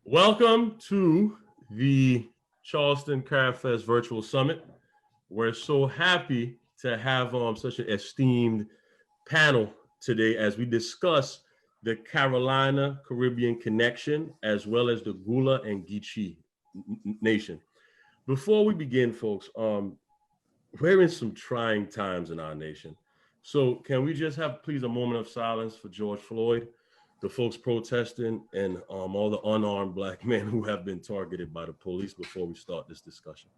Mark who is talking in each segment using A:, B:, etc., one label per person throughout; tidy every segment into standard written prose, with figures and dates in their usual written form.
A: Welcome to the Charleston Carifest Virtual Summit. We're so happy to have such an esteemed panel today as we discuss the Carolina Caribbean connection, as well as the Gullah and Geechee nation. Before we begin, folks, we're in some trying times in our nation. So can we just have, please, a moment of silence for George Floyd, the folks protesting, and all the unarmed Black men who have been targeted by the police before we start this discussion.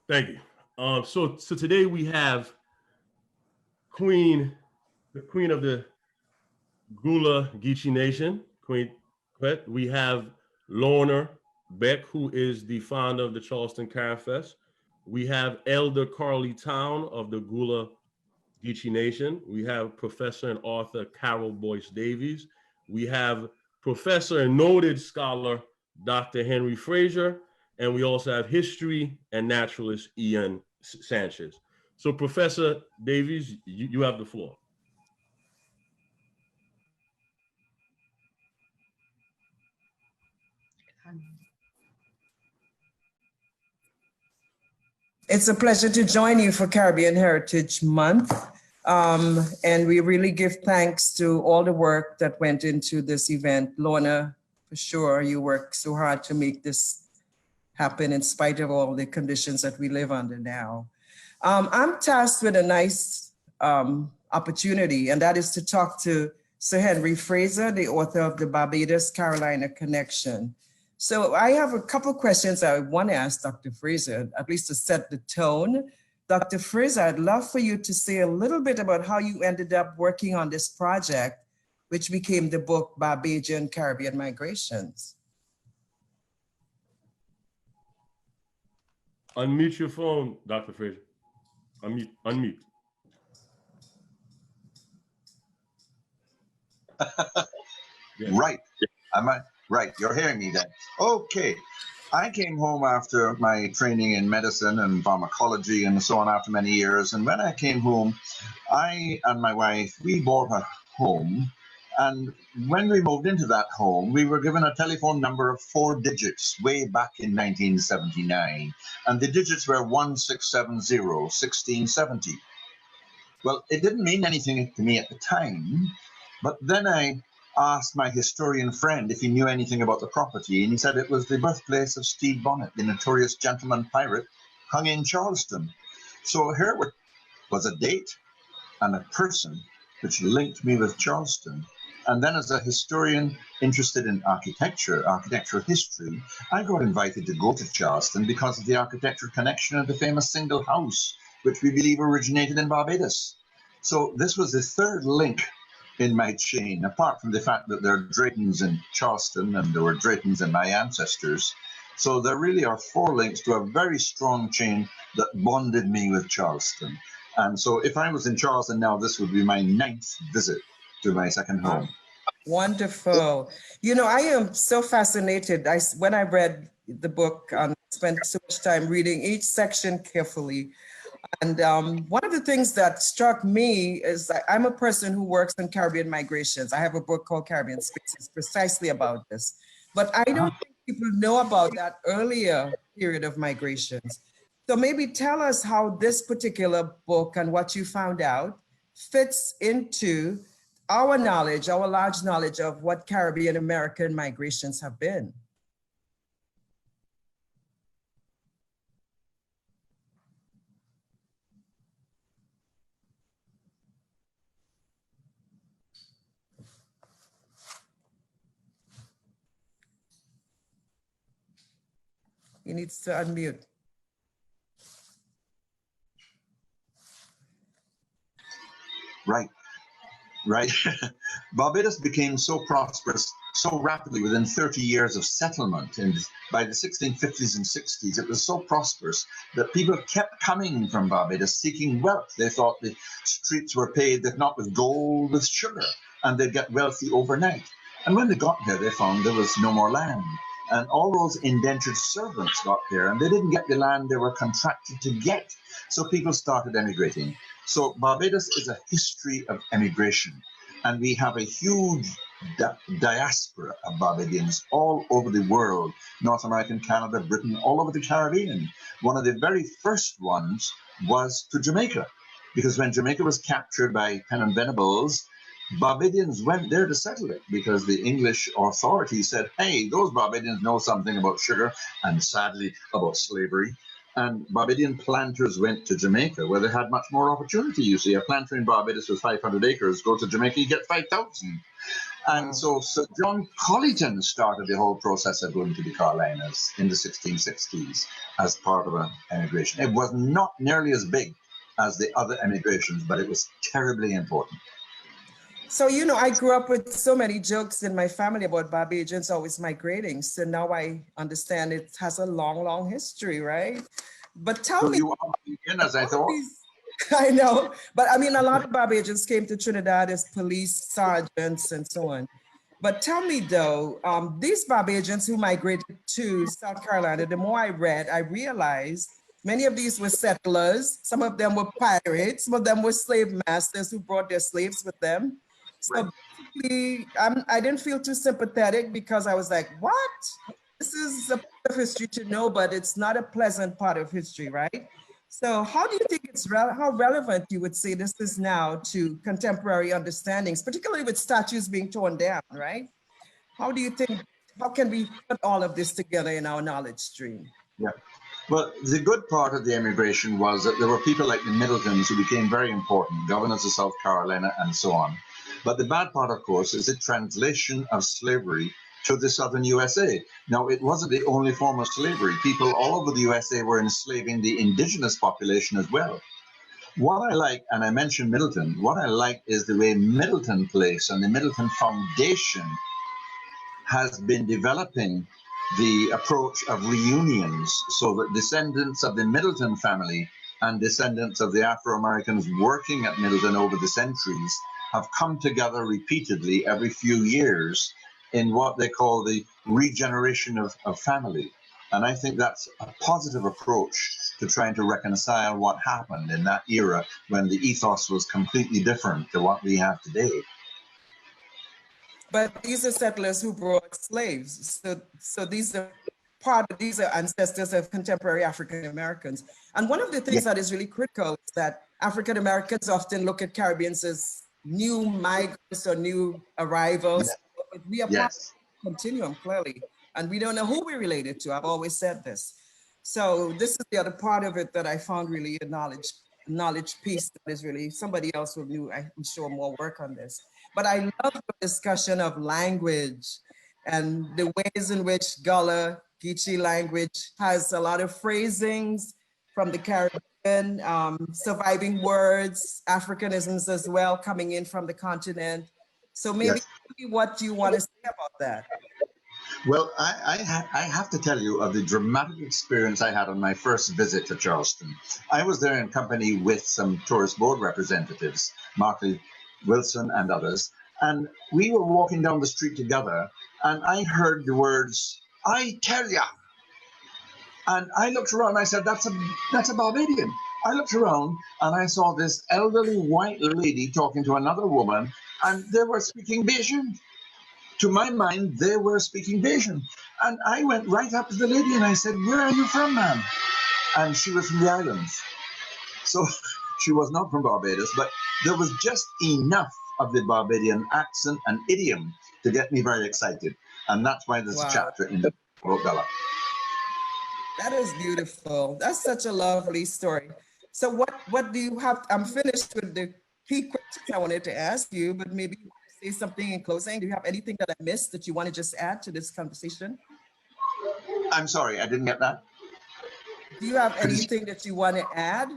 A: Thank you. So today we have the Queen of the Gullah Geechee Nation, Queen Quet. We have Lorna Beck, who is the founder of the Charleston Carifest. We have Elder Carly Town of the Gullah Geechee Nation. We have Professor and author Carol Boyce Davies. We have Professor and noted scholar Dr. Henry Frazier. And we also have history and naturalist Ian Sanchez. So Professor Davies, you have the floor.
B: It's a pleasure to join you for Caribbean Heritage Month. And we really give thanks to all the work that went into this event. Lorna, for sure, you worked so hard to make this happen in spite of all the conditions that we live under now. I'm tasked with a nice opportunity, and that is to talk to Sir Henry Frazier, the author of the Barbados-Carolina Connection. So I have a couple of questions I want to ask Dr. Frazier, at least to set the tone. Dr. Frazier, I'd love for you to say a little bit about how you ended up working on this project, which became the book Barbadian Caribbean Migrations.
A: Unmute your phone, Dr. Frazier. Unmute.
C: Yeah. Right. Right, you're hearing me then. Okay. I came home after my training in medicine and pharmacology and so on after many years. And when I came home, I and my wife, we bought a home. And when we moved into that home, we were given a telephone number of 4 digits way back in 1979. And the digits were 1670, 1670. Well, it didn't mean anything to me at the time, but then I asked my historian friend if he knew anything about the property, and he said it was the birthplace of Stede Bonnet, the notorious gentleman pirate hung in Charleston. So here was a date and a person which linked me with Charleston. And then as a historian interested in architectural history, I got invited to go to Charleston because of the architectural connection of the famous single house, which we believe originated in Barbados. So this was the third link in my chain, apart from the fact that there are Draytons in Charleston and there were Draytons in my ancestors. So there really are 4 links to a very strong chain that bonded me with Charleston. And so if I was in Charleston now, this would be my 9th visit to my second home.
B: Wonderful. You know, I am so fascinated. When I read the book, I spent so much time reading each section carefully. And one of the things that struck me is that I'm a person who works on Caribbean migrations. I have a book called Caribbean Spaces precisely about this. But I don't think people know about that earlier period of migrations. So maybe tell us how this particular book and what you found out fits into our knowledge, our large knowledge of what Caribbean American migrations have been. He needs to unmute.
C: Right. Barbados became so prosperous so rapidly within 30 years of settlement. And by the 1650s and 60s, it was so prosperous that people kept coming from Barbados seeking wealth. They thought the streets were paved, if not with gold, with sugar, and they'd get wealthy overnight. And when they got here, they found there was no more land. And all those indentured servants got there, and they didn't get the land they were contracted to get. So people started emigrating. So Barbados is a history of emigration, and we have a huge diaspora of Barbadians all over the world, North America, Canada, Britain, all over the Caribbean. One of the very first ones was to Jamaica, because when Jamaica was captured by Penn Venables, Barbadians went there to settle it because the English authorities said, hey, those Barbadians know something about sugar and sadly about slavery. And Barbadian planters went to Jamaica where they had much more opportunity. You see, a planter in Barbados with 500 acres, go to Jamaica, you get 5,000. And so Sir John Colleton started the whole process of going to the Carolinas in the 1660s as part of an emigration. It was not nearly as big as the other emigrations, but it was terribly important.
B: So, you know, I grew up with so many jokes in my family about Barbadians always migrating. So now I understand it has a long, long history, right? But tell me.
C: You are Barbadian, as I thought.
B: I know, but I mean, a lot of Barbadians came to Trinidad as police sergeants and so on. But tell me though, these Barbadians who migrated to South Carolina, the more I read, I realized many of these were settlers. Some of them were pirates. Some of them were slave masters who brought their slaves with them. So basically, I didn't feel too sympathetic because I was like, what? This is a part of history to know, but it's not a pleasant part of history, right? So how do you think how relevant you would say this is now to contemporary understandings, particularly with statues being torn down, right? How do you think, how can we put all of this together in our knowledge stream?
C: Yeah. Well, the good part of the emigration was that there were people like the Middletons who became very important, governors of South Carolina and so on. But the bad part, of course, is the translation of slavery to the southern USA. Now, it wasn't the only form of slavery. People all over the USA were enslaving the indigenous population as well. What I like, and I mentioned Middleton, what I like is the way Middleton Place and the Middleton Foundation has been developing the approach of reunions so that descendants of the Middleton family and descendants of the Afro-Americans working at Middleton over the centuries have come together repeatedly every few years in what they call the regeneration of family. And I think that's a positive approach to trying to reconcile what happened in that era when the ethos was completely different to what we have today.
B: But these are settlers who brought slaves. So these are these are ancestors of contemporary African Americans. And one of the things that is really critical is that African Americans often look at Caribbeans as new migrants or new arrivals. But we are part of the continuum, clearly. And we don't know who we're related to. I've always said this. So this is the other part of it that I found really a knowledge piece that is really, somebody else will do, I'm sure, more work on this. But I love the discussion of language and the ways in which Gullah, Geechee language has a lot of phrasings from the Caribbean, surviving words, Africanisms as well, coming in from the continent. So maybe what you want to say about that?
C: Well, I have to tell you of the dramatic experience I had on my first visit to Charleston. I was there in company with some tourist board representatives, Markley Wilson and others, and we were walking down the street together, and I heard the words, "I tell ya." And I looked around, and I said, that's a Barbadian. I looked around, and I saw this elderly white lady talking to another woman, and they were speaking Bajan. To my mind, they were speaking Bajan. And I went right up to the lady and I said, "Where are you from, ma'am?" And she was from the islands. So she was not from Barbados, but there was just enough of the Barbadian accent and idiom to get me very excited. And that's why there's a chapter in the book, Gullah.
B: That is beautiful. That's such a lovely story. So what do you have? I'm finished with the key questions I wanted to ask you, but maybe say something in closing. Do you have anything that I missed that you want to just add to this conversation?
C: I'm sorry, I didn't get that.
B: Do you have anything that you want to add?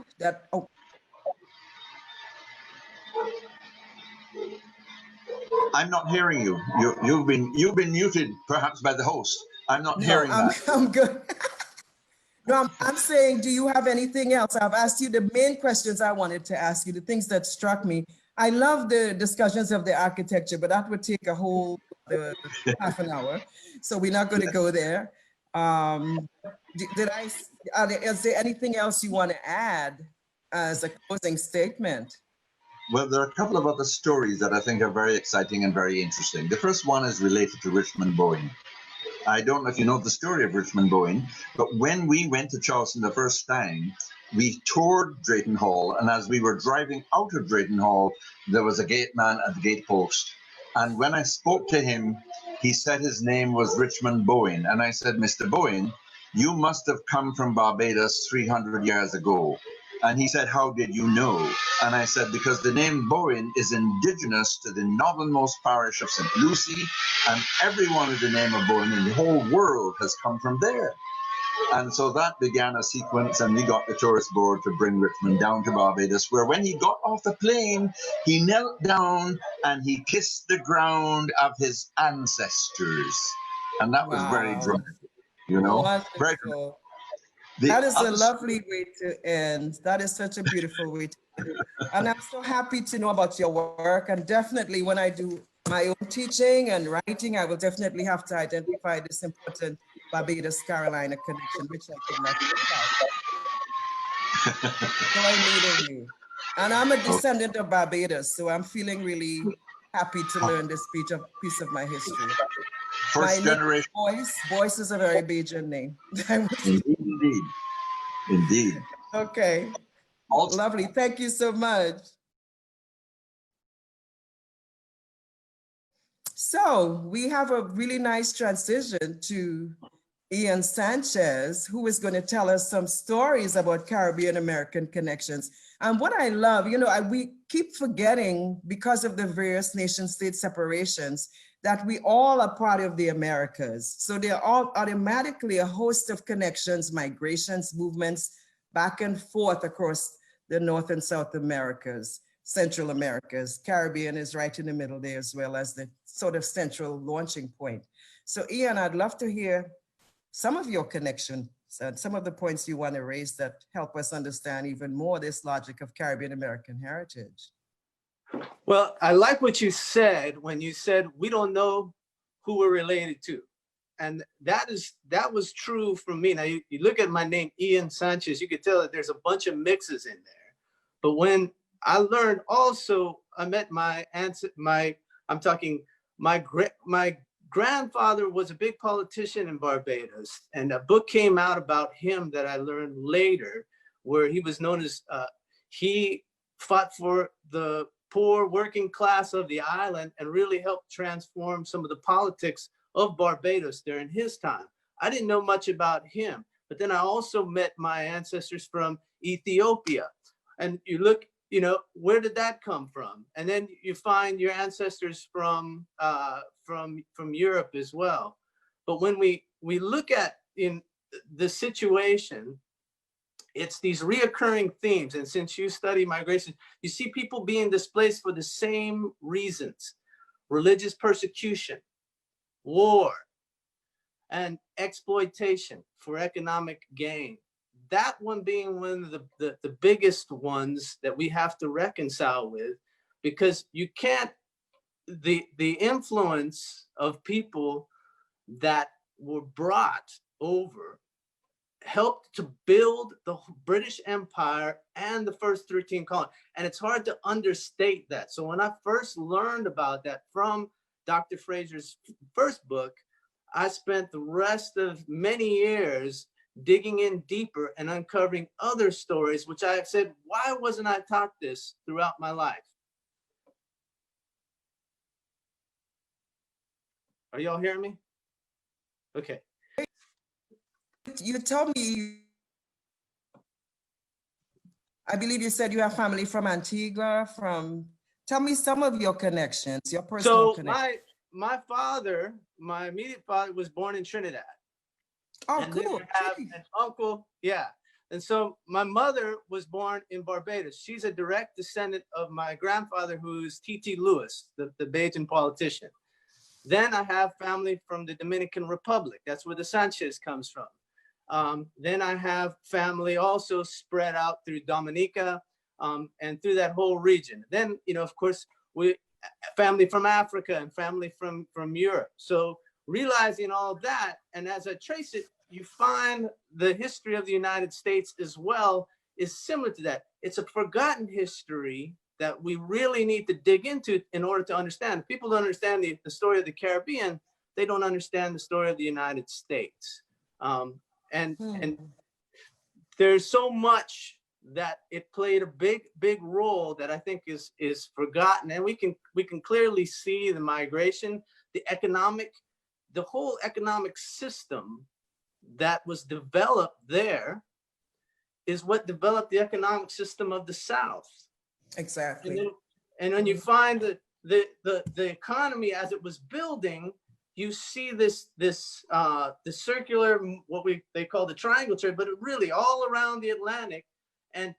C: I'm not hearing you. You've been muted, perhaps by the host. I'm not hearing that.
B: I'm good. No, I'm saying, do you have anything else? I've asked you the main questions I wanted to ask you, the things that struck me. I love the discussions of the architecture, but that would take a whole half an hour. So we're not going to go there. Is there anything else you want to add as a closing statement.
C: Well, there are a couple of other stories that I think are very exciting and very interesting. The first one is related to Richmond Bowen. I don't know if you know the story of Richmond Bowen, but when we went to Charleston the first time, we toured Drayton Hall, and as we were driving out of Drayton Hall, there was a gate man at the gate post. And when I spoke to him, he said his name was Richmond Bowen. And I said, Mr. Bowen, you must have come from Barbados 300 years ago. And he said, how did you know? And I said, because the name Bowen is indigenous to the northernmost parish of St. Lucie, and everyone with the name of Bowen in the whole world has come from there. And so that began a sequence, and we got the tourist board to bring Richmond down to Barbados, where when he got off the plane, he knelt down and he kissed the ground of his ancestors. And that was very dramatic, you know?
B: Wonderful.
C: Very dramatic.
B: That is a lovely way to end. That is such a beautiful way to end. And I'm so happy to know about your work. And definitely when I do my own teaching and writing, I will definitely have to identify this important Barbados-Carolina connection, which I could not think about. So I'm meeting you. And I'm a descendant of Barbados, so I'm feeling really happy to learn this piece of my history.
C: First generation.
B: Boyce is a very Bajan name.
C: Indeed.
B: Okay. Lovely. Thank you so much. So we have a really nice transition to Ian Sanchez, who is going to tell us some stories about Caribbean American connections. And what I love, you know, we keep forgetting because of the various nation-state separations that we all are part of the Americas. So they're all automatically a host of connections, migrations, movements back and forth across the North and South Americas, Central Americas. Caribbean is right in the middle there as well as the sort of central launching point. So Ian, I'd love to hear some of your connections and some of the points you want to raise that help us understand even more this logic of Caribbean American heritage.
D: Well, I like what you said when you said we don't know who we're related to. And that was true for me. Now, you look at my name, Ian Sanchez, you could tell that there's a bunch of mixes in there. But when I learned also, I met my grandfather was a big politician in Barbados. And a book came out about him that I learned later, where he was known as, he fought for the poor working class of the island and really helped transform some of the politics of Barbados during his time. I didn't know much about him, but then I also met my ancestors from Ethiopia. And you look, you know, where did that come from? And then you find your ancestors from Europe as well. But when we look at in the situation, it's these reoccurring themes. And since you study migration, you see people being displaced for the same reasons: religious persecution, war, and exploitation for economic gain. That one being one of the biggest ones that we have to reconcile with, because you can't, the influence of people that were brought over helped to build the British Empire and the first 13 colonies. And it's hard to understate that. So when I first learned about that from Dr. Fraser's first book, I spent the rest of many years digging in deeper and uncovering other stories, which I said, why wasn't I taught this throughout my life? Are y'all hearing me? Okay.
B: You told me, I believe you said you have family from Antigua, tell me some of your connections, your personal connections.
D: My father, my immediate father, was born in Trinidad.
B: Oh,
D: and
B: cool.
D: Then I have an uncle, yeah. And so my mother was born in Barbados. She's a direct descendant of my grandfather, who's T.T. Lewis, the Bajan politician. Then I have family from the Dominican Republic. That's where the Sanchez comes from. Then I have family also spread out through Dominica and through that whole region. Then, you know, of course, family from Africa and family from Europe. So realizing all that, and as I trace it, you find the history of the United States as well is similar to that. It's a forgotten history that we really need to dig into in order to understand. If people don't understand the story of the Caribbean, they don't understand the story of the United States. And there's so much that it played a big role that I think is forgotten. And we can clearly see the migration, the whole economic system that was developed there is what developed the economic system of the South.
B: Exactly.
D: And when you find the economy as it was building, you see this the circular, they call the triangle trade, but it really all around the Atlantic, and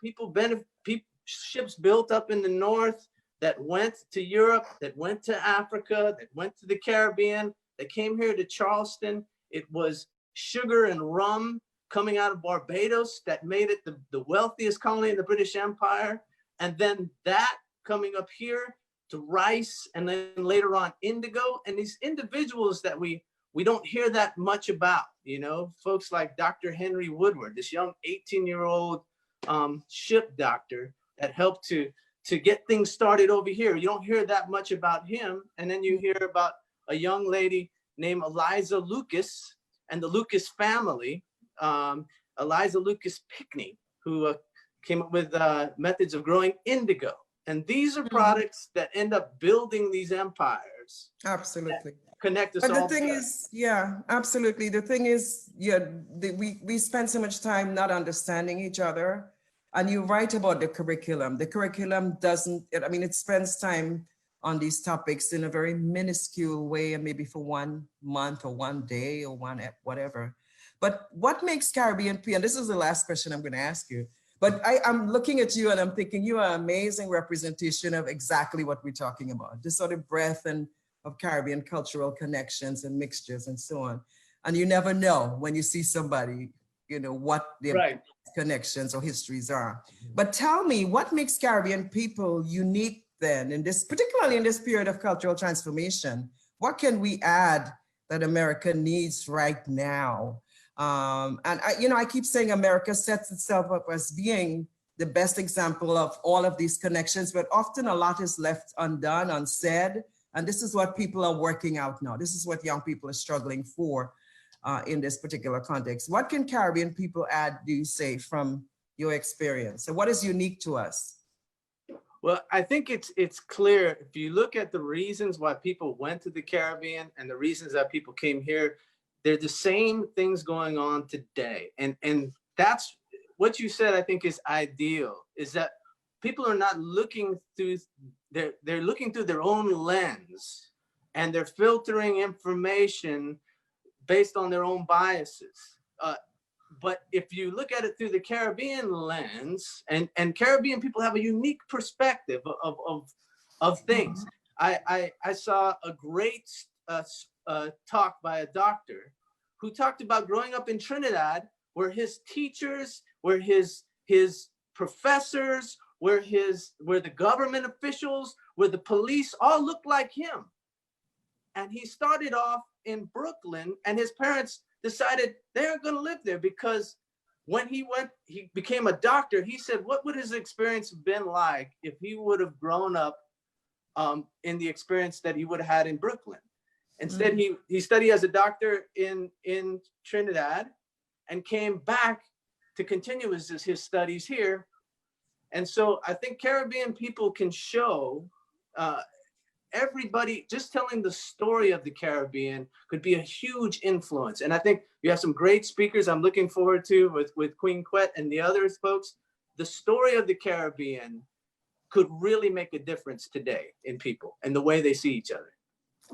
D: ships built up in the north that went to Europe, that went to Africa, that went to the Caribbean, that came here to Charleston. It was sugar and rum coming out of Barbados that made it the wealthiest colony in the British Empire. And then that coming up here to rice, and then later on indigo. And these individuals that we don't hear that much about, folks like Dr. Henry Woodward, this young 18-year-old ship doctor that helped to get things started over here. You don't hear that much about him. And then you hear about a young lady named Eliza Lucas and the Lucas family, Eliza Lucas Pickney, who came up with methods of growing indigo. And these are products that end up building these empires.
B: Absolutely.
D: Connect us
B: but
D: all.
B: The thing is, yeah, absolutely. The thing is, we spend so much time not understanding each other. And you're right about the curriculum. The curriculum it spends time on these topics in a very minuscule way, and maybe for 1 month or 1 day or whatever. But what makes Caribbean and this is the last question I'm going to ask you, but I'm looking at you and I'm thinking you are an amazing representation of exactly what we're talking about, this sort of breadth of Caribbean cultural connections and mixtures and so on. And you never know when you see somebody, what their connections or histories are. But tell me, what makes Caribbean people unique then, particularly in this period of cultural transformation? What can we add that America needs right now? And I keep saying America sets itself up as being the best example of all of these connections, but often a lot is left undone, unsaid. And this is what people are working out now. This is what young people are struggling for in this particular context. What can Caribbean people add, do you say, from your experience? And what is unique to us?
D: Well, I think it's clear if you look at the reasons why people went to the Caribbean and the reasons that people came here, they're the same things going on today. And that's what you said, I think is ideal, is that people are not looking through, they're looking through their own lens, and they're filtering information based on their own biases. But if you look at it through the Caribbean lens, and Caribbean people have a unique perspective of things. I saw a great talk by a doctor who talked about growing up in Trinidad, where his teachers, where his professors, where the government officials, where the police all looked like him. And he started off in Brooklyn, and his parents decided they aren't going to live there, because when he became a doctor, he said, what would his experience have been like if he would have grown up in the experience that he would have had in Brooklyn? Instead, he studied as a doctor in Trinidad and came back to continue his studies here. And so I think Caribbean people can show everybody, just telling the story of the Caribbean could be a huge influence. And I think you have some great speakers I'm looking forward to with Queen Quet and the others folks. The story of the Caribbean could really make a difference today in people and the way they see each other.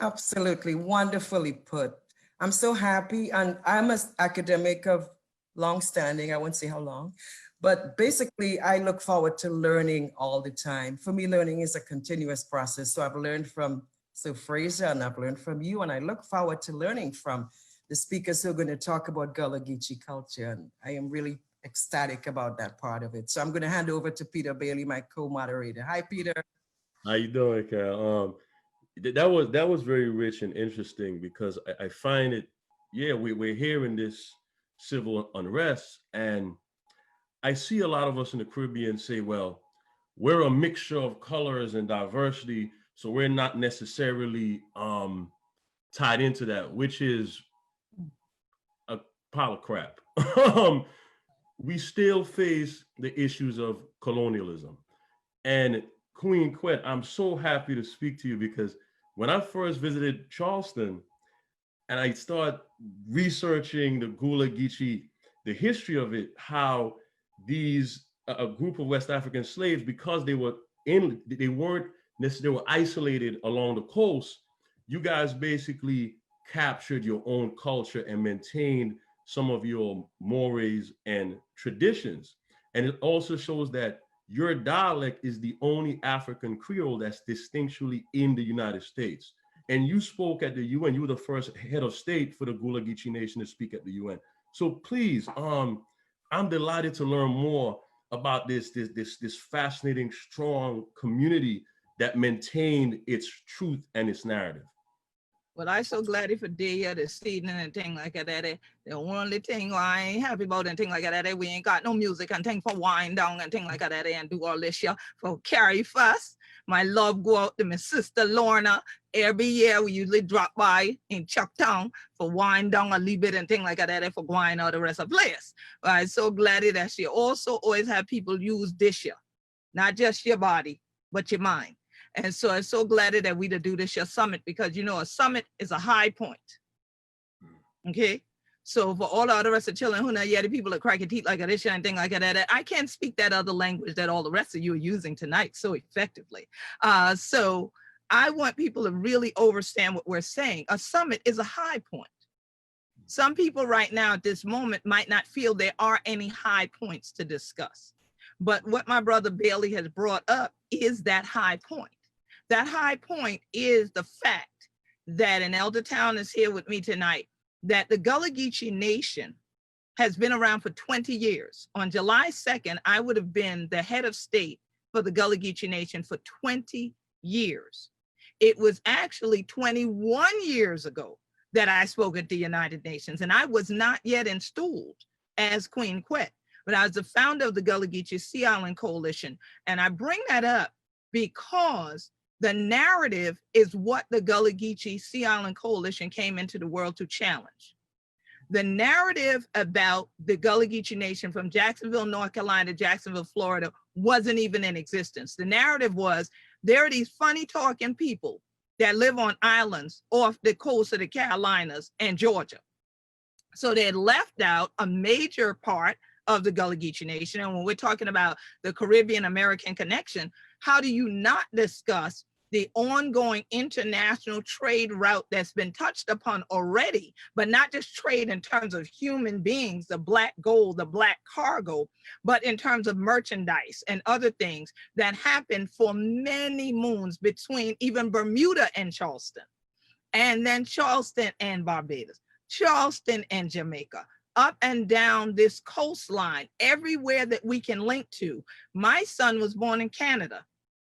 B: Absolutely, wonderfully put. I'm so happy, and I'm an academic of long standing, I won't say how long, but basically I look forward to learning all the time. For me, learning is a continuous process. So I've learned from Sir Fraser, and I've learned from you, and I look forward to learning from the speakers who are going to talk about Gullah Geechee culture. And I am really ecstatic about that part of it. So I'm going to hand over to Peter Bailey, my co-moderator. Hi, Peter.
A: How you doing, Carol? That was very rich and interesting, because I find it, we're hearing this civil unrest, and I see a lot of us in the Caribbean say, well, we're a mixture of colors and diversity, so we're not necessarily tied into that, which is a pile of crap. We still face the issues of colonialism. And Queen Quet, I'm so happy to speak to you, because when I first visited Charleston and I started researching the Gullah Geechee, the history of it, how these a group of West African slaves, because they weren't necessarily, they were isolated along the coast, you guys basically captured your own culture and maintained some of your mores and traditions. And it also shows that your dialect is the only African Creole that's distinctly in the United States. And you spoke at the UN. You were the first head of state for the Gullah Geechee Nation to speak at the UN. So please, I'm delighted to learn more about this fascinating, strong community that maintained its truth and its narrative.
E: Well, I so glad for day this evening and thing like that. The only thing I ain't happy about and thing like that, we ain't got no music and thing for wind down and thing like that and do all this here for Carifest. My love go out to my sister Lorna. Every year we usually drop by in Chucktown for wind down a little bit and thing like that for going out the rest of the place. But I'm so glad that she also always have people use this year, not just your body, but your mind. And so I'm so glad that we to do this year summit, because you know a summit is a high point. Okay, so for all the other rest of children who know, yeah, the people that crack your teeth like this and thing like that, I can't speak that other language that all the rest of you are using tonight so effectively. So I want people to really understand what we're saying. A summit is a high point. Some people right now at this moment might not feel there are any high points to discuss. But what my brother Bailey has brought up is that high point. That high point is the fact that, and Eldertown is here with me tonight, that the Gullah Geechee Nation has been around for 20 years. On July 2nd, I would have been the head of state for the Gullah Geechee Nation for 20 years. It was actually 21 years ago that I spoke at the United Nations, and I was not yet installed as Queen Quet, but I was the founder of the Gullah Geechee Sea Island Coalition. And I bring that up because the narrative is what the Gullah Geechee Sea Island Coalition came into the world to challenge. The narrative about the Gullah Geechee Nation from Jacksonville, North Carolina to Jacksonville, Florida wasn't even in existence. The narrative was there are these funny talking people that live on islands off the coast of the Carolinas and Georgia. So they had left out a major part of the Gullah Geechee Nation. And when we're talking about the Caribbean American connection, how do you not discuss the ongoing international trade route that's been touched upon already, but not just trade in terms of human beings, the black gold, the black cargo, but in terms of merchandise and other things that happened for many moons between even Bermuda and Charleston, and then Charleston and Barbados, Charleston and Jamaica, up and down this coastline, everywhere that we can link to. My son was born in Canada,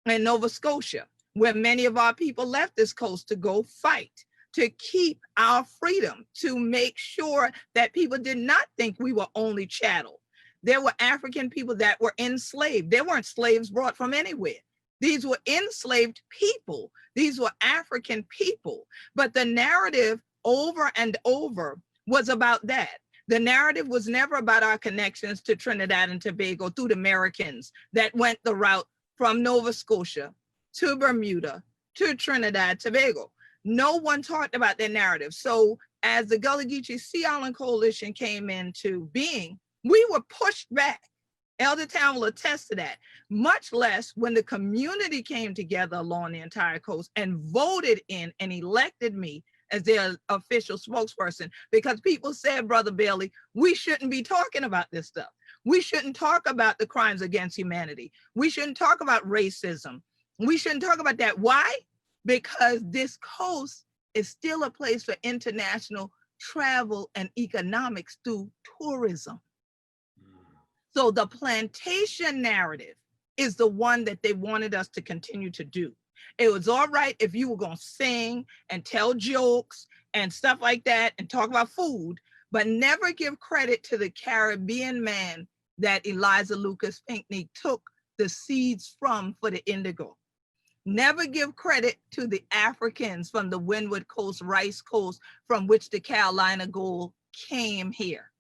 E: in Nova Scotia, where many of our people left this coast to go fight, to keep our freedom, to make sure that people did not think we were only chattel. There were African people that were enslaved. There weren't slaves brought from anywhere. These were enslaved people. These were African people. But the narrative over and over was about that. The narrative was never about our connections to Trinidad and Tobago through the Americans that went the route from Nova Scotia to Bermuda, to Trinidad, Tobago. No one talked about their narrative. So as the Gullah Geechee Sea Island Coalition came into being, we were pushed back. Eldertown will attest to that, much less when the community came together along the entire coast and voted in and elected me as their official spokesperson, because people said, Brother Bailey, we shouldn't be talking about this stuff. We shouldn't talk about the crimes against humanity. We shouldn't talk about racism. We shouldn't talk about that. Why? Because this coast is still a place for international travel and economics through tourism. So the plantation narrative is the one that they wanted us to continue to do. It was all right if you were going to sing and tell jokes and stuff like that and talk about food, but never give credit to the Caribbean man that Eliza Lucas Pinckney took the seeds from for the indigo. Never give credit to the Africans from the Windward Coast, Rice Coast, from which the Carolina gold came here.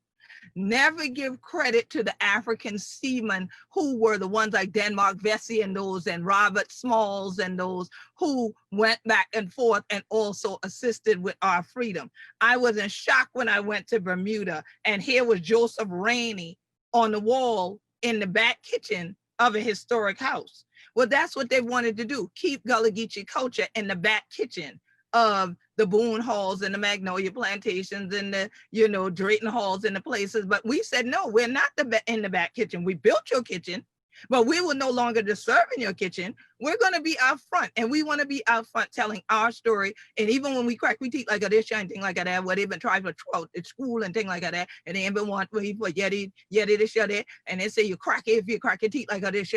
E: Never give credit to the African seamen who were the ones like Denmark Vesey and those, and Robert Smalls and those who went back and forth and also assisted with our freedom. I was in shock when I went to Bermuda, and here was Joseph Rainey on the wall in the back kitchen of a historic house. Well, that's what they wanted to do, keep Gullah Geechee culture in the back kitchen of the Boone Halls and the Magnolia Plantations and the, Drayton Halls and the places. But we said, no, we're not in the back kitchen. We built your kitchen, but we will no longer just serve in your kitchen. We're going to be out front, and we want to be out front telling our story. And even when we crack, we teach like this and thing like that, where they've been trying to throw at school and thing like that, and they ain't been want for yeti this yeti, and they say you crack it if you crack your teeth like this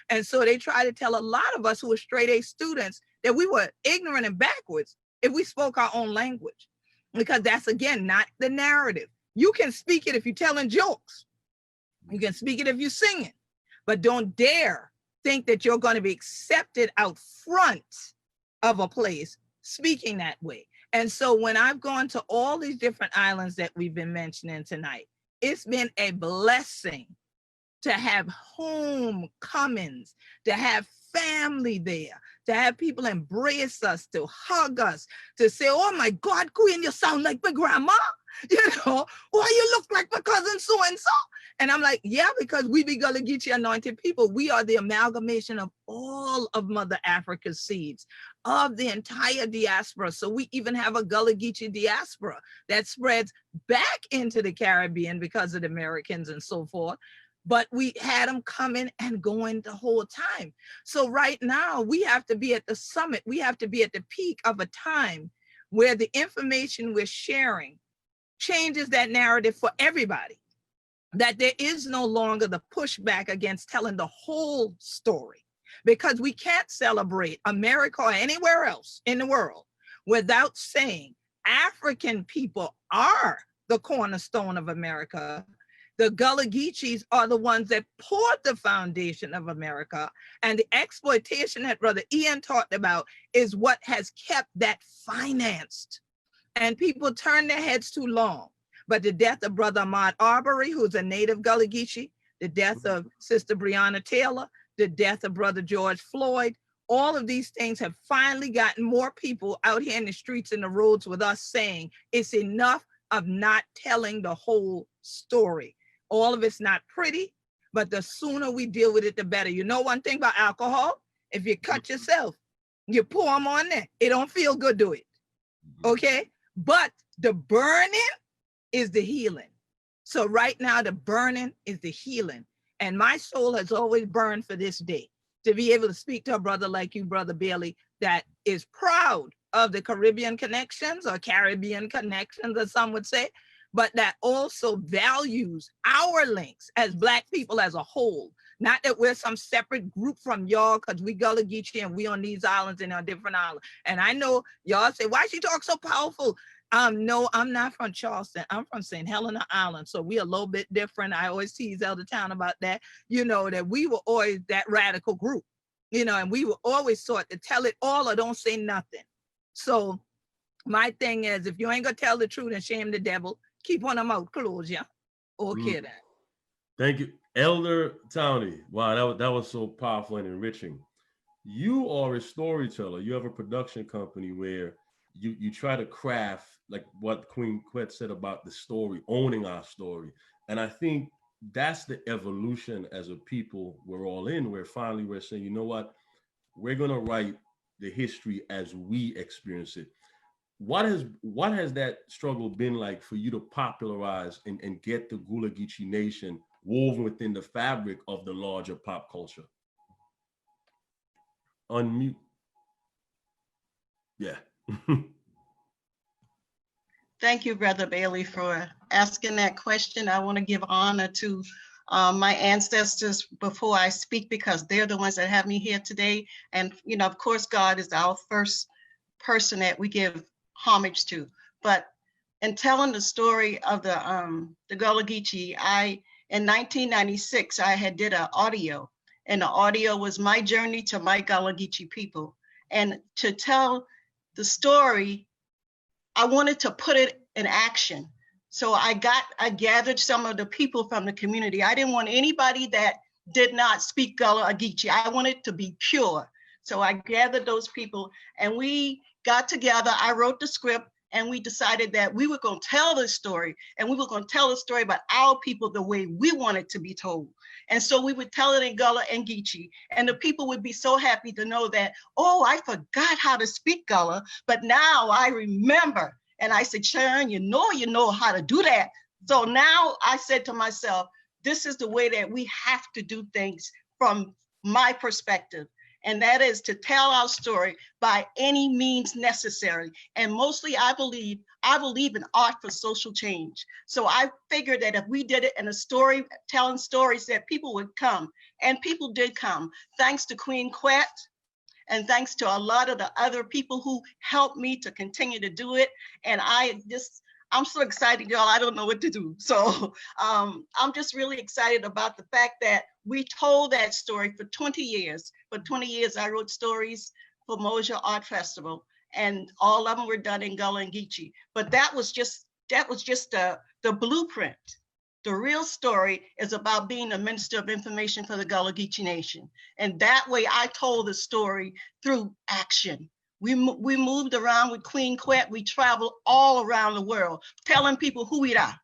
E: and so they try to tell a lot of us who are straight A students that we were ignorant and backwards if we spoke our own language, because that's, again, not the narrative. You can speak it if you're telling jokes. You can speak it if you're singing, but don't dare think that you're going to be accepted out front of a place speaking that way. And so when I've gone to all these different islands that we've been mentioning tonight, it's been a blessing to have homecomings, to have family there, to have people embrace us, to hug us, to say, oh my God, Queen, you sound like my grandma, or you look like my cousin so-and-so. And I'm like, yeah, because we be Gullah Geechee anointed people. We are the amalgamation of all of Mother Africa's seeds, of the entire diaspora. So we even have a Gullah Geechee diaspora that spreads back into the Caribbean because of the Americans and so forth. But we had them coming and going the whole time. So right now we have to be at the summit. We have to be at the peak of a time where the information we're sharing changes that narrative for everybody, that there is no longer the pushback against telling the whole story, because we can't celebrate America or anywhere else in the world without saying African people are the cornerstone of America. The Gullah Geechees are the ones that poured the foundation of America, and the exploitation that Brother Ian talked about is what has kept that financed. And people turn their heads too long. But the death of Brother Ahmaud Arbery, who's a native Gullah Geechee, the death of Sister Breonna Taylor, the death of Brother George Floyd, all of these things have finally gotten more people out here in the streets and the roads with us saying it's enough of not telling the whole story. All of it's not pretty, but the sooner we deal with it, the better. You know one thing about alcohol? If you cut yourself, you pour them on there. It don't feel good, do it? Okay? But the burning is the healing. So right now, the burning is the healing. And my soul has always burned for this day, to be able to speak to a brother like you, Brother Bailey, that is proud of the Caribbean connections, or Caribbean connections, as some would say, but that also values our links as Black people as a whole. Not that we're some separate group from y'all, because we Gullah Geechee and we on these islands and on different islands. And I know y'all say, why she talk so powerful? No, I'm not from Charleston. I'm from St. Helena Island. So we a little bit different. I always tease Elder Town about that, that we were always that radical group, and we were always taught to tell it all or don't say nothing. So my thing is, if you ain't gonna tell the truth and shame the devil, keep on them out close, yeah. Okay then.
A: Thank you. Elder Townie. Wow, that was so powerful and enriching. You are a storyteller. You have a production company where you try to craft, like what Queen Quet said about the story, owning our story. And I think that's the evolution as a people we're all in, where finally we're saying, you know what, we're gonna write the history as we experience it. What has that struggle been like for you to popularize and get the Gullah Geechee Nation woven within the fabric of the larger pop culture? Unmute. Yeah.
F: Thank you, Brother Bailey, for asking that question. I want to give honor to my ancestors before I speak, because they're the ones that have me here today. And, of course, God is our first person that we give homage to. But in telling the story of the Gullah Geechee, I In 1996, I had did an audio, and the audio was my journey to my Gullah Geechee people. And to tell the story, I wanted to put it in action. So I gathered some of the people from the community. I didn't want anybody that did not speak Gullah or Geechee. I wanted it to be pure. So I gathered those people and we got together. I wrote the script and we decided that we were going to tell this story, and we were going to tell the story about our people the way we wanted to be told. And so we would tell it in Gullah and Geechee, and the people would be so happy to know that, oh, I forgot how to speak Gullah, but now I remember. And I said, Sharon, you know how to do that. So now I said to myself, this is the way that we have to do things from my perspective. And that is to tell our story by any means necessary. And mostly I believe in art for social change. So I figured that if we did it in a story, telling stories, that people would come. And people did come, thanks to Queen Quet, and thanks to a lot of the other people who helped me to continue to do it. And I'm so excited, y'all, I don't know what to do. So I'm just really excited about the fact that we told that story for 20 years. For 20 years, I wrote stories for Moja Art Festival, and all of them were done in Gullah and Geechee. But that was just the blueprint. The real story is about being a minister of information for the Gullah Geechee Nation. And that way I told the story through action. We moved around with Queen Quet. We traveled all around the world, telling people who we are.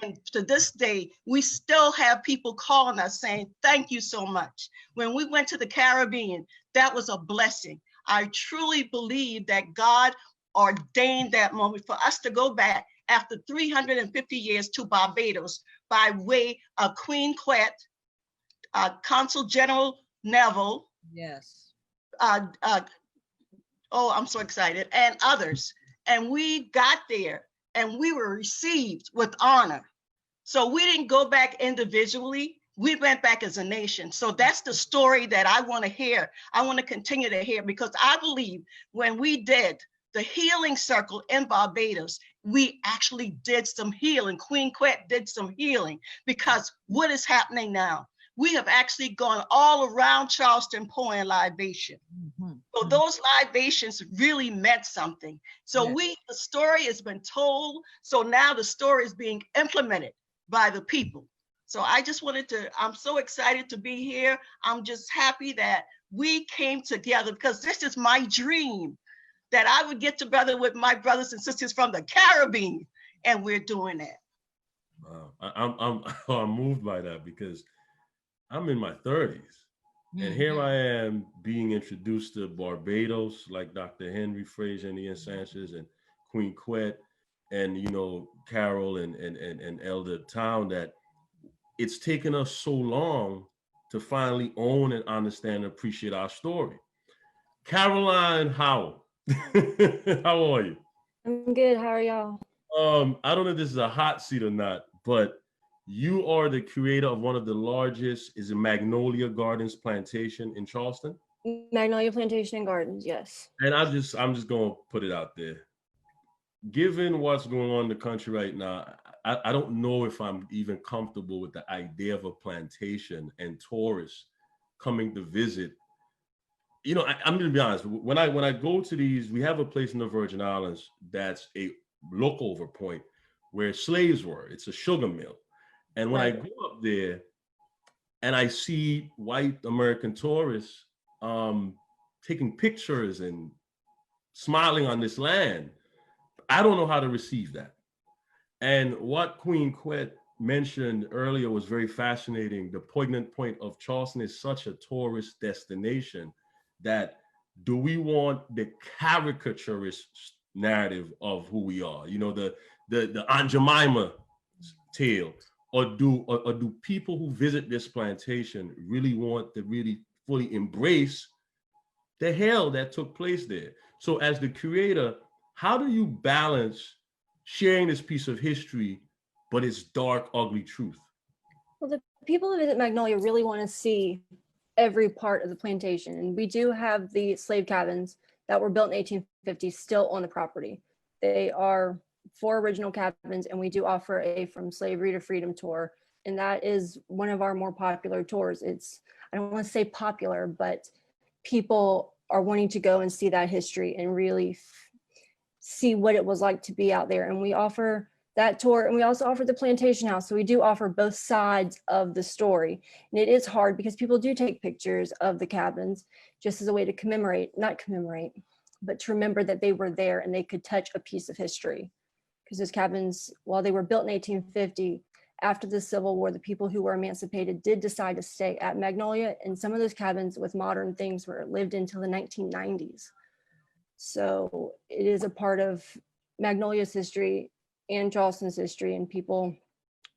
F: And to this day, we still have people calling us saying, thank you so much. When we went to the Caribbean, that was a blessing. I truly believe that God ordained that moment for us to go back after 350 years to Barbados by way of Queen Quet, Consul General Neville.
E: Yes.
F: Oh, I'm so excited, and others. And we got there and we were received with honor. So we didn't go back individually, we went back as a nation. So that's the story that I want to hear. I want to continue to hear, because I believe when we did the healing circle in Barbados, we actually did some healing. Queen Quet did some healing, because what is happening now? We have actually gone all around Charleston pouring libation. Mm-hmm. So those libations really meant something. So the story has been told. So now the story is being implemented by the people. So I just I'm so excited to be here. I'm just happy that we came together, because this is my dream, that I would get together with my brothers and sisters from the Caribbean, and we're doing that.
A: Wow, I'm moved by that, because I'm in my 30s, and here I am being introduced to Barbados, like Dr. Henry Fraser and Ian Sanchez and Queen Quet, and Carol and Elder Town, that it's taken us so long to finally own and understand and appreciate our story. Caroline Howell, how are you?
G: I'm good. How are y'all?
A: I don't know if this is a hot seat or not, but you are the creator of one of the largest, is it Magnolia Gardens Plantation in Charleston?
G: Magnolia Plantation and Gardens, yes.
A: And I'm just going to put it out there. Given what's going on in the country right now, I don't know if I'm even comfortable with the idea of a plantation and tourists coming to visit. I'm going to be honest. When I go to these, we have a place in the Virgin Islands that's a lookover point where slaves were. It's a sugar mill. And when I go up there and I see white American tourists taking pictures and smiling on this land, I don't know how to receive that. And what Queen Quet mentioned earlier was very fascinating. The poignant point of Charleston is such a tourist destination that, do we want the caricaturist narrative of who we are? The Aunt Jemima tale. Or do people who visit this plantation really want to really fully embrace the hell that took place there? So as the curator, how do you balance sharing this piece of history, but its dark, ugly truth?
G: Well, the people who visit Magnolia really want to see every part of the plantation. And we do have the slave cabins that were built in 1850 still on the property. They are 4 original cabins, and we do offer a From Slavery to Freedom tour And that is one of our more popular tours. It's, I don't want to say popular, but people are wanting to go and see that history and really see what it was like to be out there. And we offer that tour, and we also offer the plantation house. So we do offer both sides of the story. And it is hard because people do take pictures of the cabins just as a way to commemorate, not commemorate, but to remember that they were there and they could touch a piece of history. Because those cabins, while they were built in 1850, after the Civil War, the people who were emancipated did decide to stay at Magnolia, and some of those cabins with modern things were lived until the 1990s. So it is a part of Magnolia's history and Charleston's history, and people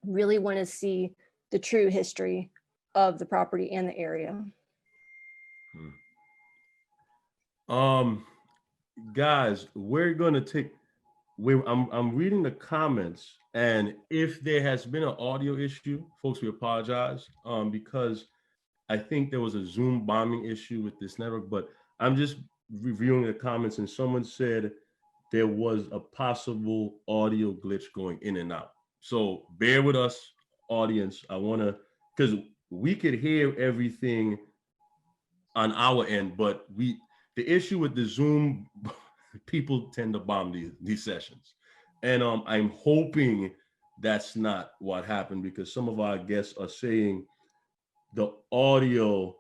G: really want to see the true history of the property and the area.
A: Guys, we're gonna take. I'm reading the comments, and if there has been an audio issue, folks, we apologize, because I think there was a Zoom bombing issue with this network, but I'm just reviewing the comments, and someone said there was a possible audio glitch going in and out. So bear with us, audience. I wanna, because we could hear everything on our end, but the issue with the Zoom, people tend to bomb these sessions. And I'm hoping that's not what happened, because some of our guests are saying the audio,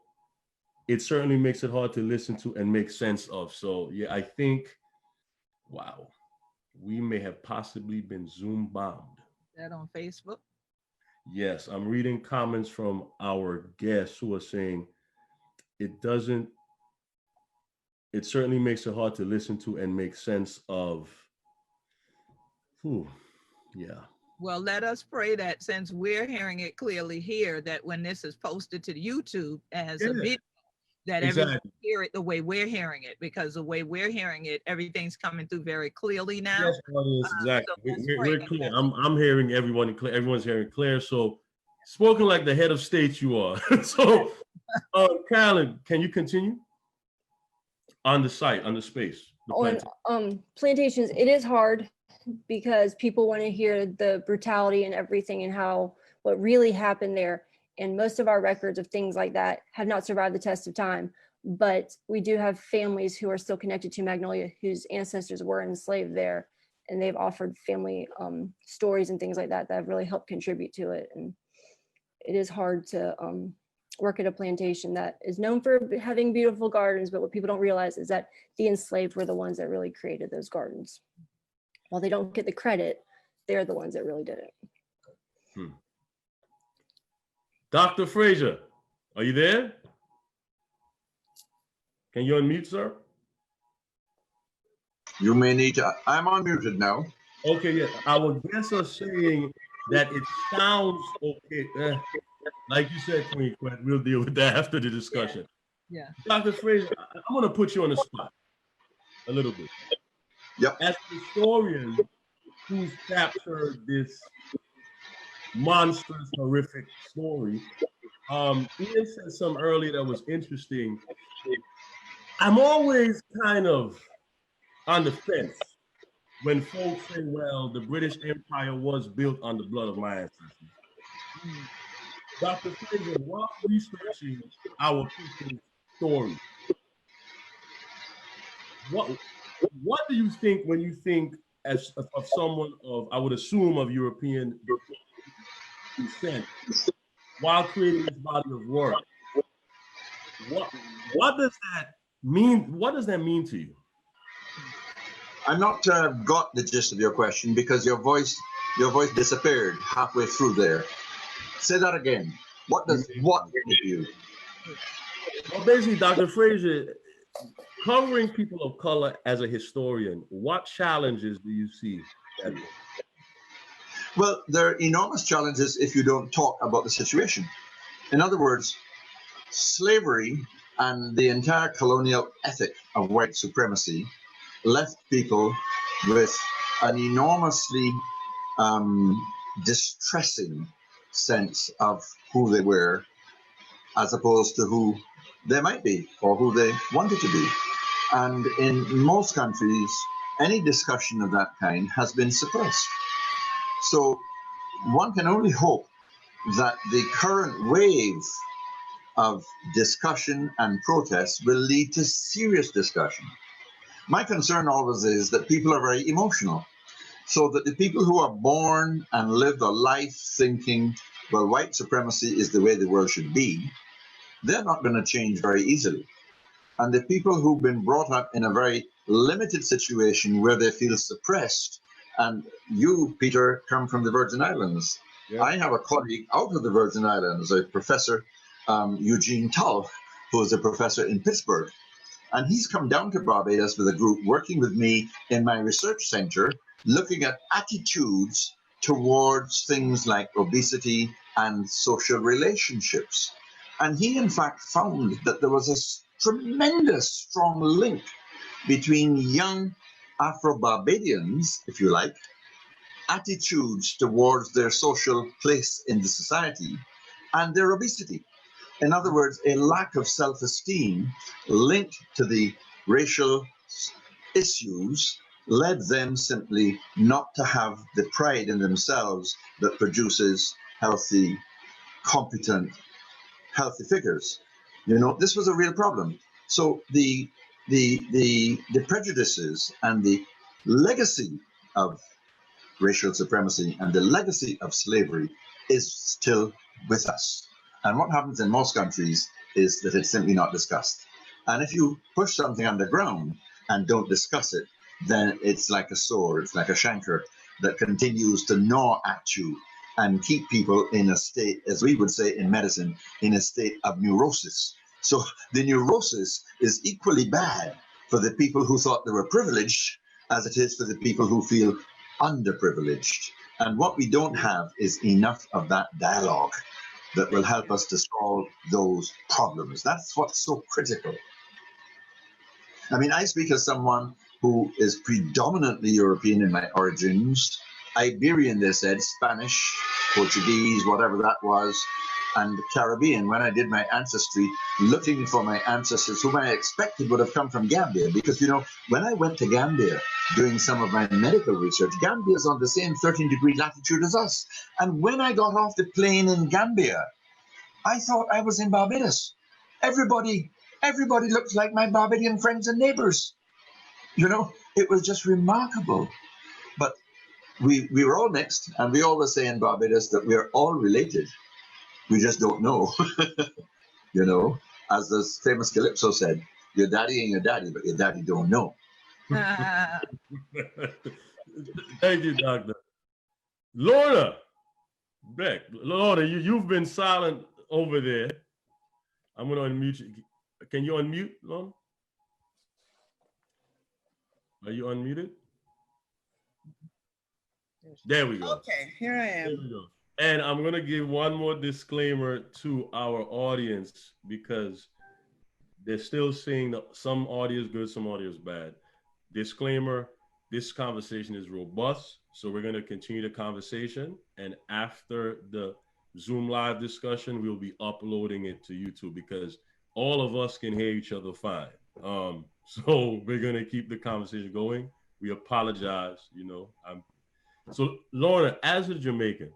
A: it certainly makes it hard to listen to and make sense of. So yeah, I think, wow, we may have possibly been Zoom bombed.
E: That on Facebook?
A: Yes, I'm reading comments from our guests who are saying it certainly makes it hard to listen to and make sense of. Yeah.
E: Well, let us pray that since we're hearing it clearly here, that when this is posted to YouTube as a video, that everyone hear it the way we're hearing it, because the way we're hearing it, everything's coming through very clearly now.
A: Yes, exactly. So we're clear. I'm hearing everyone clear. Everyone's hearing clear. So, spoken like the head of state you are. So, Carolyn, can you continue? On the site, on the space.
G: On plantations, it is hard because people want to hear the brutality and everything and what really happened there. And most of our records of things like that have not survived the test of time. But we do have families who are still connected to Magnolia whose ancestors were enslaved there. And they've offered family stories and things like that that have really helped contribute to it. And it is hard to work at a plantation that is known for having beautiful gardens, but what people don't realize is that the enslaved were the ones that really created those gardens. While they don't get the credit, they're the ones that really did it.
A: Dr. Frazier, are you there? Can you unmute, sir?
C: You may need to, I'm unmuted now.
A: Okay, yeah. Our guests are saying that it sounds okay. Like you said, Queen Quet, we'll deal with that after the discussion.
E: Yeah.
A: Dr. Frazier, I'm gonna put you on the spot a little bit.
C: Yep.
A: As a historian who's captured this monstrous, horrific story, Ian said something earlier that was interesting. I'm always kind of on the fence when folks say, well, the British Empire was built on the blood of my ancestors. Dr. Frazier, while researching our people's story, what do you think when you think of someone of, I would assume, of European descent, while creating this body of work? What does that mean? What does that mean to you?
C: I'm not got the gist of your question because your voice disappeared halfway through there. Say that again. What does what mean to you?
A: Well, basically, Dr. Frazier, covering people of color as a historian, what challenges do you see?
C: Well, there are enormous challenges if you don't talk about the situation. In other words, slavery and the entire colonial ethic of white supremacy left people with an enormously distressing sense of who they were as opposed to who they might be or who they wanted to be. And in most countries, any discussion of that kind has been suppressed. So one can only hope that the current wave of discussion and protest will lead to serious discussion. My concern always is that people are very emotional, so that the people who are born and live a life thinking, well, white supremacy is the way the world should be, they're not going to change very easily. And the people who've been brought up in a very limited situation where they feel suppressed, and you, Peter, come from the Virgin Islands. Yeah. I have a colleague out of the Virgin Islands, a professor, Eugene Tull, who is a professor in Pittsburgh. And he's come down to Barbados with a group working with me in my research center, looking at attitudes towards things like obesity and social relationships. And he, in fact, found that there was a tremendous strong link between young Afro-Barbadians, if you like, attitudes towards their social place in the society and their obesity. In other words, a lack of self-esteem linked to the racial issues led them simply not to have the pride in themselves that produces healthy, competent, healthy figures. You know, this was a real problem. So the prejudices and the legacy of racial supremacy and the legacy of slavery is still with us. And what happens in most countries is that it's simply not discussed. And if you push something underground and don't discuss it, then it's like a sword, it's like a chancre that continues to gnaw at you and keep people in a state, as we would say in medicine, in a state of neurosis. So the neurosis is equally bad for the people who thought they were privileged as it is for the people who feel underprivileged. And what we don't have is enough of that dialogue that will help us to solve those problems. That's what's so critical. I mean, I speak as someone who is predominantly European in my origins, Iberian, they said, Spanish, Portuguese, whatever that was, and Caribbean. When I did my ancestry, looking for my ancestors, whom I expected would have come from Gambia, because, you know, when I went to Gambia doing some of my medical research, Gambia is on the same 13-degree latitude as us. And when I got off the plane in Gambia, I thought I was in Barbados. Everybody looked like my Barbadian friends and neighbors. You know, it was just remarkable. But we were all mixed, and we always say in Barbados that we're all related. We just don't know. You know, as the famous Calypso said, your daddy ain't your daddy, but your daddy don't know.
A: Thank you, Doctor. Lorna Beck. Lorna, you've been silent over there. I'm going to unmute you. Can you unmute, Lorna? Are you unmuted? There we go.
H: Okay, here I am.
A: There we go. And I'm going to give one more disclaimer to our audience, because they're still saying that some audio is good, some audio is bad. Disclaimer, this conversation is robust, so we're going to continue the conversation. And after the Zoom live discussion, we'll be uploading it to YouTube, because all of us can hear each other fine. So we're going to keep the conversation going. We apologize, you know. So Lorna, as a Jamaican,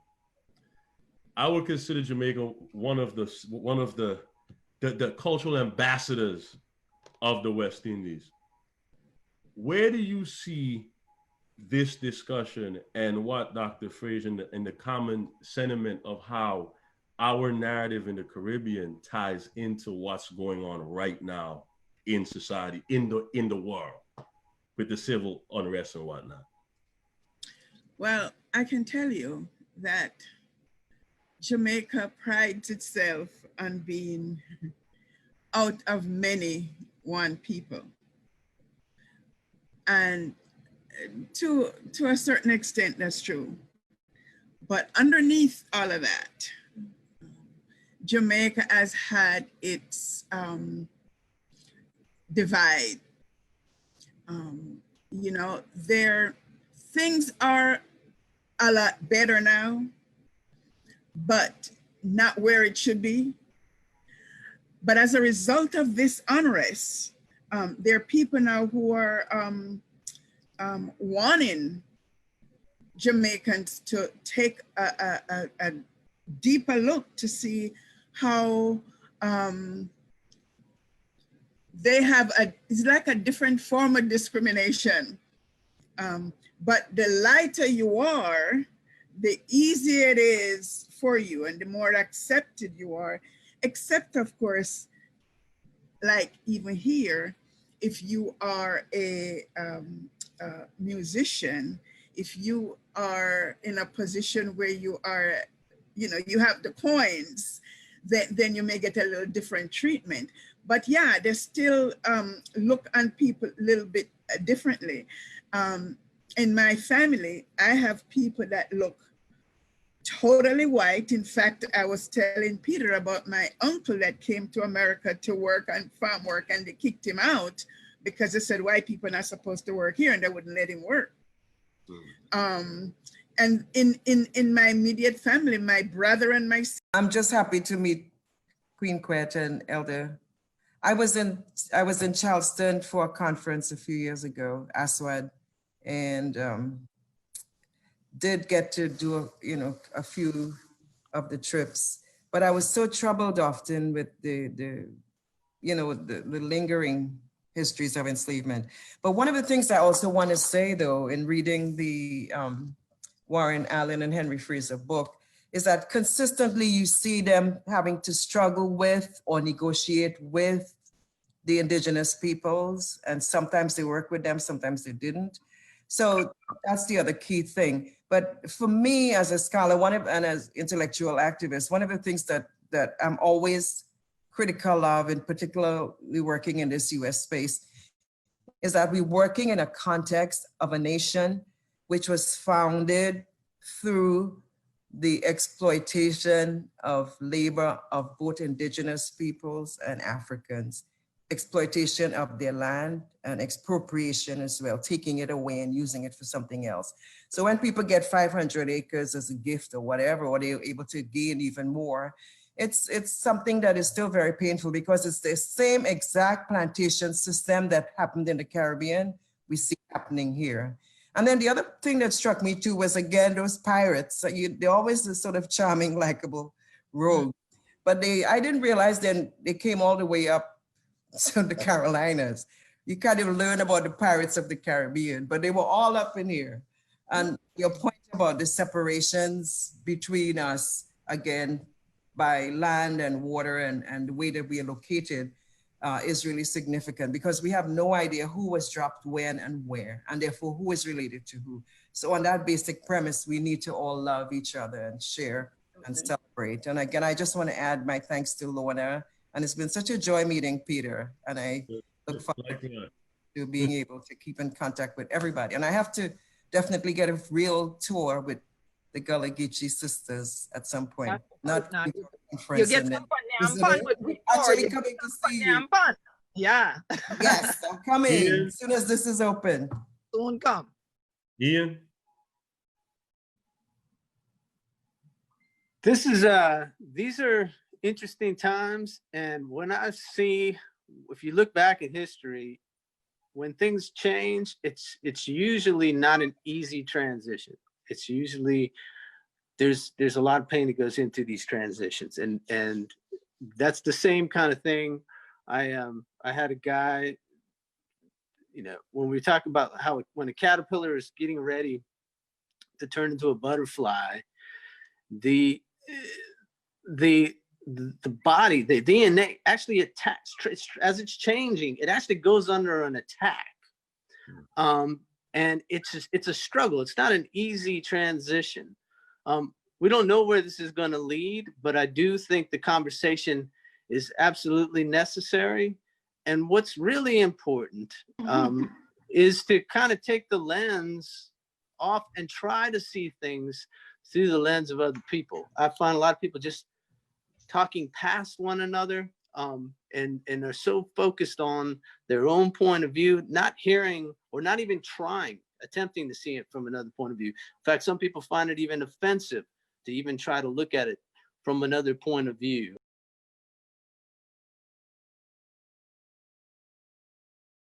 A: I would consider Jamaica one of the cultural ambassadors of the West Indies. Where do you see this discussion and what Dr. Fraser and the common sentiment of how our narrative in the Caribbean ties into what's going on right now in society, in the world, with the civil unrest and whatnot?
H: Well, I can tell you that Jamaica prides itself on being out of many one people. And to a certain extent, that's true. But underneath all of that, Jamaica has had its divide. You know, things are a lot better now, but not where it should be. But as a result of this unrest, there are people now who are wanting Jamaicans to take a deeper look to see how they have it's like a different form of discrimination. But the lighter you are, the easier it is for you and the more accepted you are, except of course, like even here, if you are a musician, if you are in a position where you are, you know, you have the coins, then you may get a little different treatment. But yeah, they still look on people a little bit differently. In my family, I have people that look totally white. In fact, I was telling Peter about my uncle that came to America to work on farm work, and they kicked him out because they said white people are not supposed to work here, and they wouldn't let him work. And in my immediate family, my brother and my sister.
B: I'm just happy to meet Queen Quet and Elder. I was in Charleston for a conference a few years ago, ASWAD, and did get to do a few of the trips, but I was so troubled often with the lingering histories of enslavement. But one of the things I also want to say, though, in reading the Warren Allen and Henry Fraser book, is that consistently you see them having to struggle with or negotiate with the indigenous peoples, and sometimes they work with them, sometimes they didn't. So that's the other key thing. But for me as a scholar, and as intellectual activist, one of the things that I'm always critical of, in particularly working in this US space, is that we're working in a context of a nation which was founded through the exploitation of labor of both indigenous peoples and Africans, exploitation of their land and expropriation as well, taking it away and using it for something else. So when people get 500 acres as a gift or whatever, or they're able to gain even more, it's something that is still very painful, because it's the same exact plantation system that happened in the Caribbean we see happening here. And then the other thing that struck me too was, again, those pirates. They're always this sort of charming, likable rogue. But I didn't realize then they came all the way up to the Carolinas. You can't even learn about the pirates of the Caribbean, but they were all up in here. And your point about the separations between us, again, by land and water and the way that we are located, is really significant, because we have no idea who was dropped when and where, and therefore who is related to who. So on that basic premise, we need to all love each other and share and celebrate. And again, I just want to add my thanks to Lorna, and it's been such a joy meeting Peter, and I look forward to being able to keep in contact with everybody. And I have to definitely get a real tour with the Gullah Geechee sisters at some point.
E: You get some fun with
B: actually coming to see you.
E: Yeah.
B: Yes, I'm coming as soon as this is open.
E: Soon come.
A: Ian?
D: These are interesting times. And when I see, if you look back at history, when things change, it's usually not an easy transition. It's usually, there's a lot of pain that goes into these transitions, and that's the same kind of thing. I had a guy, when we talk about how when a caterpillar is getting ready to turn into a butterfly, the body, the DNA actually attacks as it's changing. It actually goes under an attack, and it's a struggle. It's not an easy transition. We don't know where this is going to lead, but I do think the conversation is absolutely necessary. And what's really important is to kind of take the lens off and try to see things through the lens of other people. I find a lot of people just talking past one another, and are so focused on their own point of view, not hearing or not even attempting to see it from another point of view. In fact, some people find it even offensive to even try to look at it from another point of view.